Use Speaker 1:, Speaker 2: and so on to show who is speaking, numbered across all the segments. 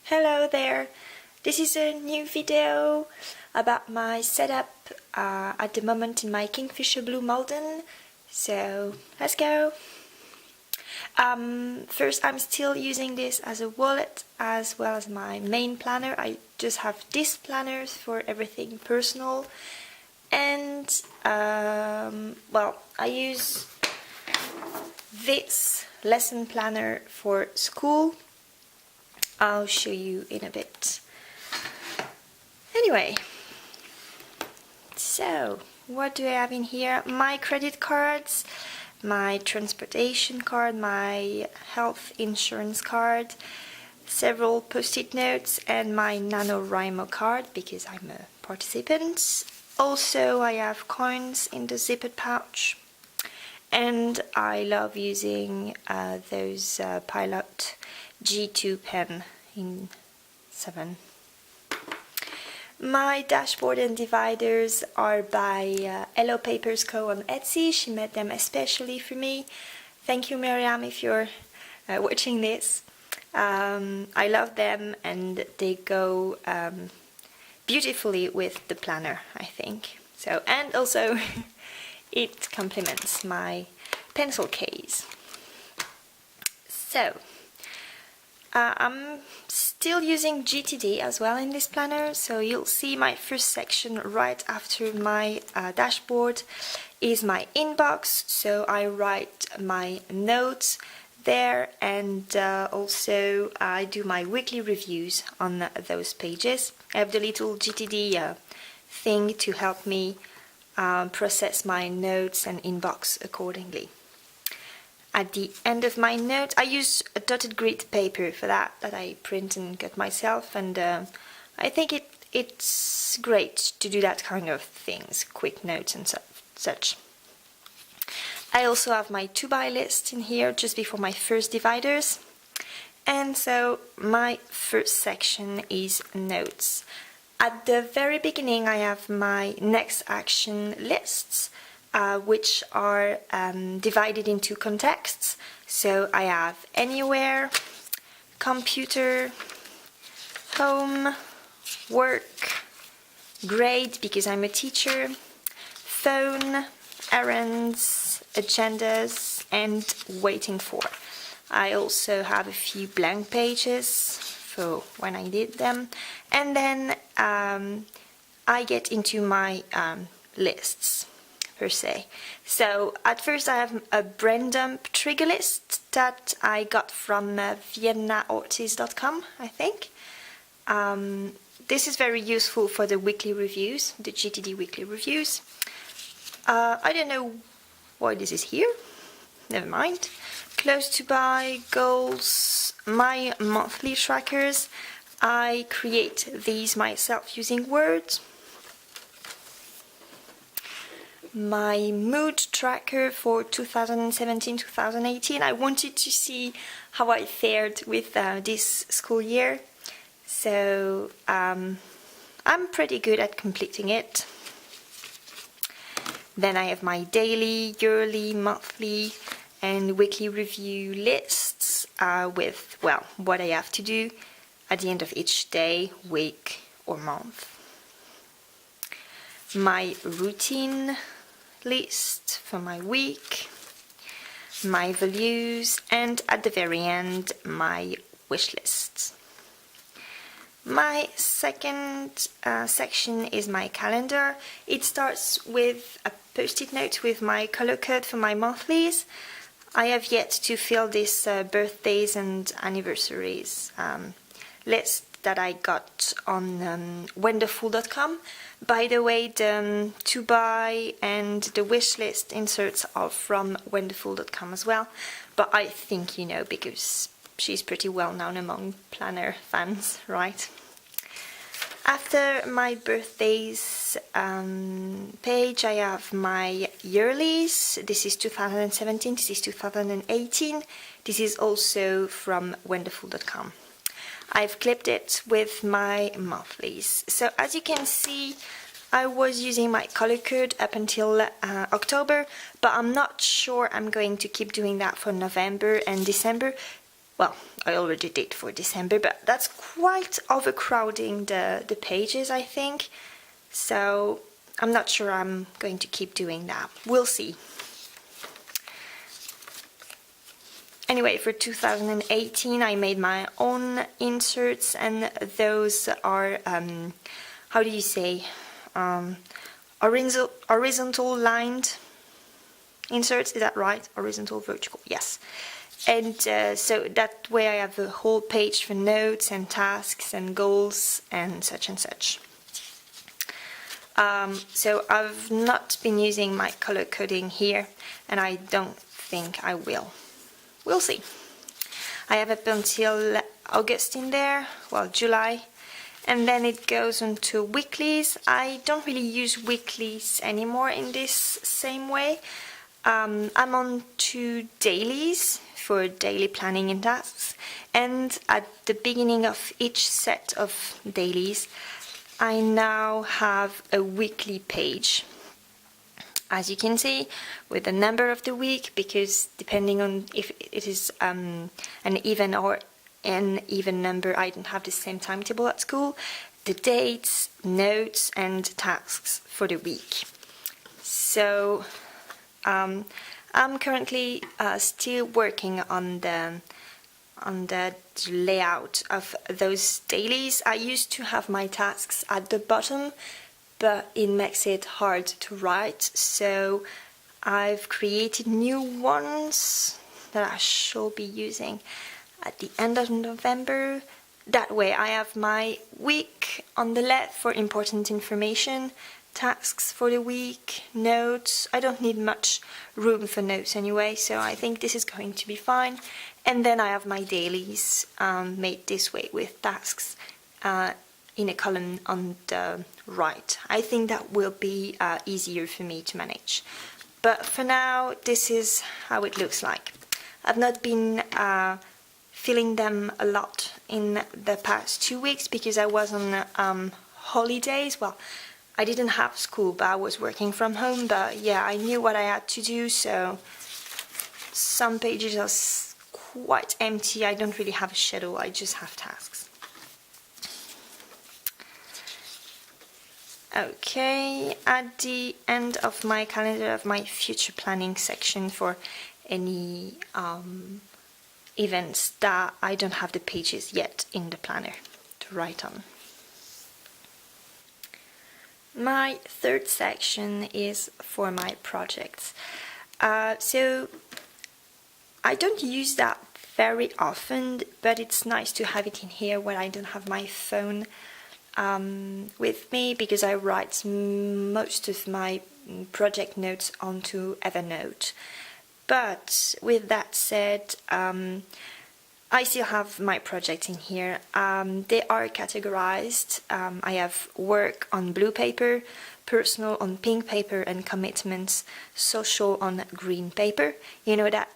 Speaker 1: Hello there, this is a new video about my setup at the moment in my Kingfisher blue Malden, so let's go. First, I'm still using this as a wallet as well as my main planner. I just have this planners for everything personal, and well, I use this lesson planner for school. I'll show you in a bit. Anyway, so what do I have in here? My credit cards, my transportation card, my health insurance card, several post-it notes, and my NaNoWriMo card because I'm a participant. Also, I have coins in the zippered pouch, and I love using those Pilot G2 pen in 7. My dashboard and dividers are by Hello Papers Co on Etsy. She made them especially for me. Thank you, Miriam, if you're watching this. I love them, and they go beautifully with the planner, I think. So, and also it complements my pencil case. So I'm still using GTD as well in this planner, so you'll see my first section right after my dashboard is my inbox, so I write my notes there, and also I do my weekly reviews on those pages. I have the little GTD thing to help me process my notes and inbox accordingly. At the end of my note, I use a dotted grid paper for that I print and cut myself, and I think it's great to do that kind of things, quick notes and such. I also have my to-buy list in here just before my first dividers, and so my first section is notes. At the very beginning, I have my next action lists, which are divided into contexts. So I have anywhere, computer, home, work, grade because I'm a teacher, phone, errands, agendas, and waiting for. I also have a few blank pages for when I did them, and then I get into my lists per se. So at first I have a brain dump trigger list that I got from viennaortiz.com, I think. This is very useful for the weekly reviews, the GTD weekly reviews. I don't know why this is here, never mind. Close to buy, goals, my monthly trackers. I create these myself using Word. My mood tracker for 2017-2018. I wanted to see how I fared with this school year, so I'm pretty good at completing it. Then I have my daily, yearly, monthly and weekly review lists with, well, what I have to do at the end of each day, week or month. My routine list for my week, my values, and at the very end, my wish list. My second section is my calendar. It starts with a post-it note with my color code for my monthlies. I have yet to fill this birthdays and anniversaries list that I got on wonderful.com. By the way, the to buy and the wish list inserts are from wonderful.com as well, but I think you know because she's pretty well known among planner fans, right? After my birthdays page, I have my yearlies. This is 2017, this is 2018. This is also from wonderful.com. I've clipped it with my monthlies. So as you can see, I was using my color code up until October, but I'm not sure I'm going to keep doing that for November and December well, I already did for December, but that's quite overcrowding the pages, I think. So I'm not sure I'm going to keep doing that. We'll see. Anyway, for 2018 I made my own inserts, and those are, how do you say, horizontal lined inserts, is that right? Horizontal, vertical, yes. And so that way I have a whole page for notes and tasks and goals and such and such. So I've not been using my color coding here, and I don't think I will. We'll see. I have up until August in there, well, July, and then it goes on to weeklies. I don't really use weeklies anymore in this same way. I'm on to dailies for daily planning and tasks, and at the beginning of each set of dailies I now have a weekly page, as you can see, with the number of the week, because depending on if it is an even or an even number, I don't have the same timetable at school, the dates, notes and tasks for the week. So I'm currently still working on the layout of those dailies. I used to have my tasks at the bottom, but it makes it hard to write, so I've created new ones that I shall be using at the end of November. That way I have my week on the left for important information, tasks for the week, notes. I don't need much room for notes anyway, so I think this is going to be fine. And then I have my dailies made this way with tasks in a column on the right. I think that will be easier for me to manage. But for now, this is how it looks like. I've not been filling them a lot in the past 2 weeks because I was on holidays. Well, I didn't have school, but I was working from home. But yeah, I knew what I had to do, so some pages are quite empty. I don't really have a schedule, I just have tasks. Okay, at the end of my calendar of my future planning section for any events that I don't have the pages yet in the planner to write on. My third section is for my projects. So I don't use that very often, but it's nice to have it in here when I don't have my phone with me, because I write most of my project notes onto Evernote. But with that said, I still have my projects in here. They are categorized. I have work on blue paper, personal on pink paper, and commitments, social on green paper. You know that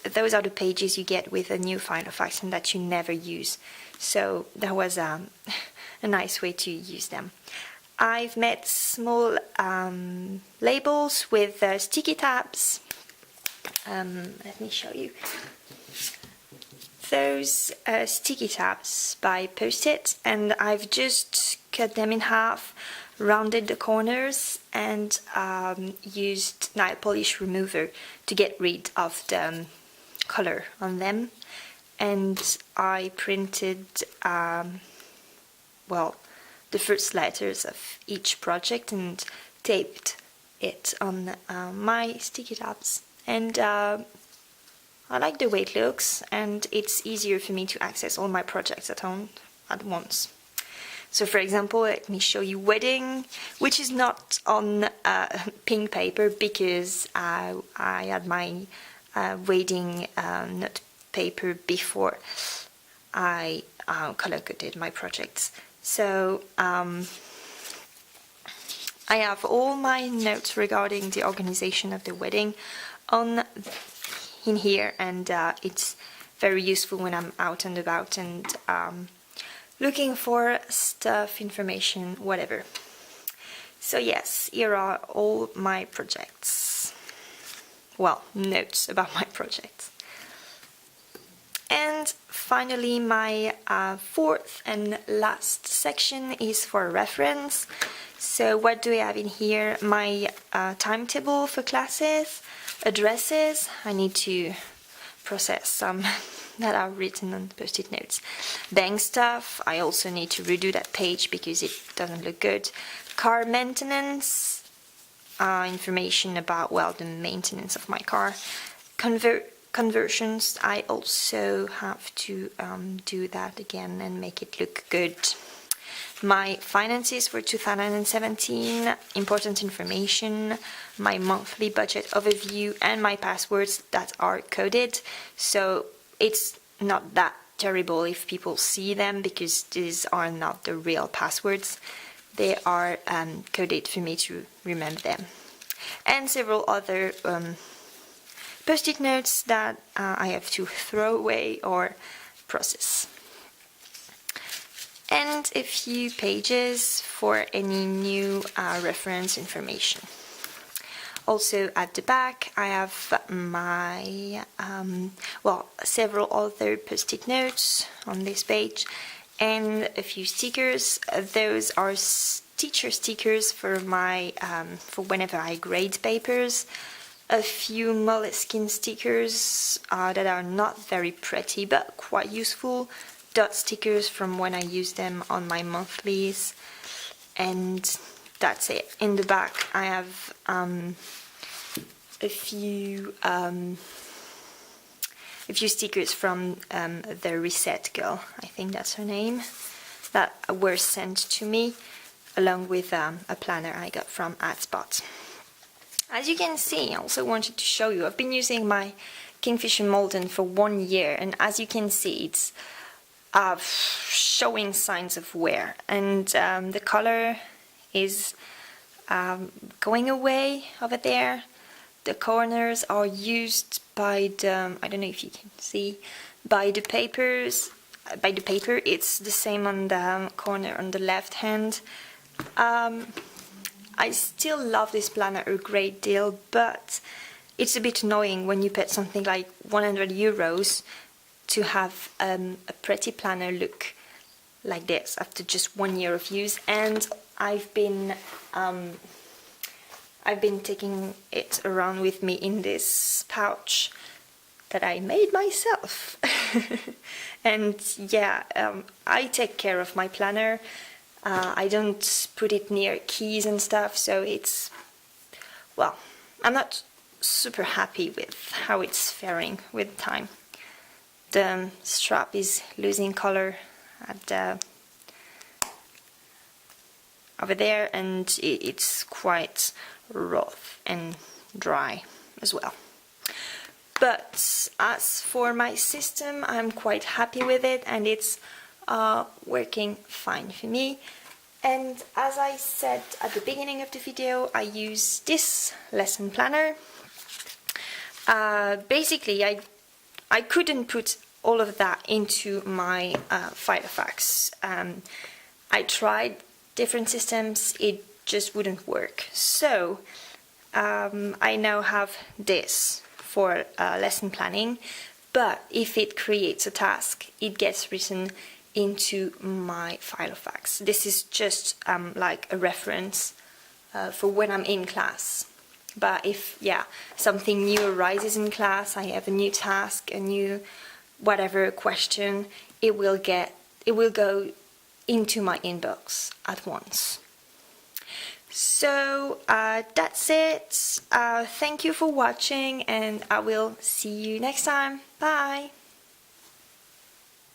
Speaker 1: those are the pages you get with a new file of action that you never use. So that was a nice way to use them. I've made small labels with sticky tabs. Let me show you. Those sticky tabs by Post-it, and I've just cut them in half, rounded the corners, and used nail polish remover to get rid of the color on them. And I printed well, the first letters of each project and taped it on my sticky tabs. And I like the way it looks, and it's easier for me to access all my projects at home at once. So for example, let me show you wedding, which is not on pink paper because I had my wedding note paper before I color coded my projects. So I have all my notes regarding the organization of the wedding in here, and it's very useful when I'm out and about and looking for stuff, information, whatever. So yes, here are all my projects. Well, notes about my projects. And finally, my fourth and last section is for reference. So what do I have in here? My timetable for classes, addresses. I need to process some that are written on post-it notes. Bank stuff. I also need to redo that page because it doesn't look good. Car maintenance. Information about, well, the maintenance of my car. Conversions. I also have to do that again and make it look good. My finances for 2017, important information, my monthly budget overview, and my passwords that are coded. So it's not that terrible if people see them because these are not the real passwords. They are coded for me to remember them. And several other post-it notes that I have to throw away or process. And a few pages for any new reference information. Also at the back I have my, several other post-it notes on this page and a few stickers. Those are teacher stickers for my, for whenever I grade papers. A few moleskin stickers that are not very pretty but quite useful. Dot stickers from when I use them on my monthlies, and that's it. In the back I have a few stickers from the Reset Girl, I think that's her name, that were sent to me along with a planner I got from AdSpot. As you can see, I also wanted to show you, I've been using my Kingfisher Malden for 1 year, and as you can see it's showing signs of wear, and the color is going away over there. The corners are used by the, I don't know if you can see, by the papers, by the paper. It's the same on the corner on the left hand. I still love this planner a great deal, but it's a bit annoying when you pay something like 100 euros to have a pretty planner look like this after just 1 year of use. And I've been taking it around with me in this pouch that I made myself. And yeah, I take care of my planner. I don't put it near keys and stuff, so it's, well, I'm not super happy with how it's faring with time. The strap is losing color at the, over there, and it's quite rough and dry as well. But as for my system, I'm quite happy with it, and it's working fine for me. And as I said at the beginning of the video, I use this lesson planner. Basically, I couldn't put all of that into my Filofax. I tried different systems, it just wouldn't work. So I now have this for lesson planning, but if it creates a task, it gets written into my Filofax. This is just like a reference for when I'm in class. But if, yeah, something new arises in class, I have a new task, a new whatever question, it will go into my inbox at once. So that's it. Thank you for watching, and I will see you next time. Bye!